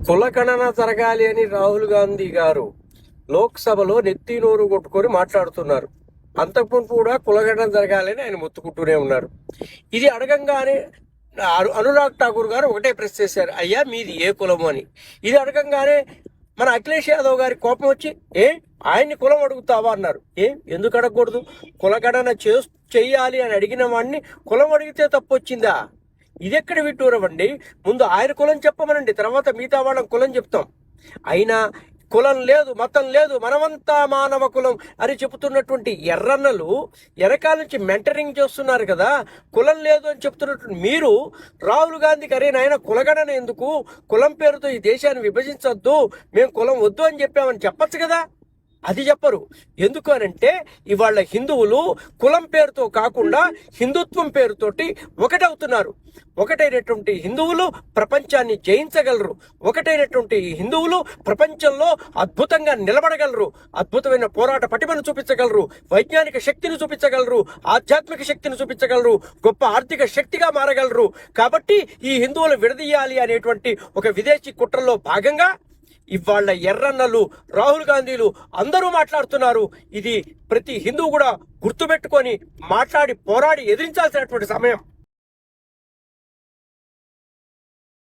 కులగణన జరగాలి అని రాహుల్ గాంధీ గారు లోక్సభలో నెత్తి నోరు కొట్టుకొని మాట్లాడుతున్నారు. అంతకుముందు కూడా కులగణన జరగాలని ఆయన మొత్తుకుంటూనే ఉన్నారు. ఇది అడగంగానే అనురాగ్ ఠాకూర్ గారు ఒకటే ప్రశ్న చేశారు, అయ్యా మీది ఏ కులము అని. ఇది అడగంగానే మన అఖిలేష్ యాదవ్ గారి కోపం వచ్చి ఆయన్ని కులం అడుగుతావా అన్నారు. ఎందుకు అడగకూడదు? కులగణన చెయ్యాలి అని అడిగిన వాడిని కులం అడిగితే తప్పు వచ్చిందా? ఇది ఎక్కడ విట్టూరవండి? ముందు ఆయన కులం చెప్పమనండి, తర్వాత మిగతా వాళ్ళం కులం చెప్తాం. అయినా కులం లేదు, మతం లేదు, మనమంతా మానవ కులం అని చెబుతున్నటువంటి ఎర్రన్నలు వెనకాల నుంచి మెంటరింగ్ చేస్తున్నారు కదా. కులం లేదు అని చెప్తున్నటువంటి మీరు రాహుల్ గాంధీకి అరే నాయన కులగణన ఎందుకు, కులం పేరుతో ఈ దేశాన్ని విభజించొద్దు, మేము కులం వద్దు అని చెప్పామని చెప్పచ్చు కదా. అది చెప్పరు. ఎందుకు అనంటే ఇవాళ హిందువులు కులం పేరుతో కాకుండా హిందుత్వం పేరుతోటి ఒకటవుతున్నారు. ఒకటైనటువంటి హిందువులు ప్రపంచాన్ని జయించగలరు. ఒకటైనటువంటి హిందువులు ప్రపంచంలో అద్భుతంగా నిలబడగలరు. అద్భుతమైన పోరాట పటిమను చూపించగలరు. వైజ్ఞానిక శక్తిని చూపించగలరు. ఆధ్యాత్మిక శక్తిని చూపించగలరు. గొప్ప ఆర్థిక శక్తిగా మారగలరు. కాబట్టి ఈ హిందువులు విడదీయాలి అనేటువంటి ఒక విదేశీ కుట్రలో భాగంగా ఇవాళ ఎర్రన్నలు రాహుల్ గాంధీలు అందరూ మాట్లాడుతున్నారు. ఇది ప్రతి హిందువు కూడా గుర్తుపెట్టుకొని మాట్లాడి పోరాడి ఎదిరించాల్సినటువంటి సమయం.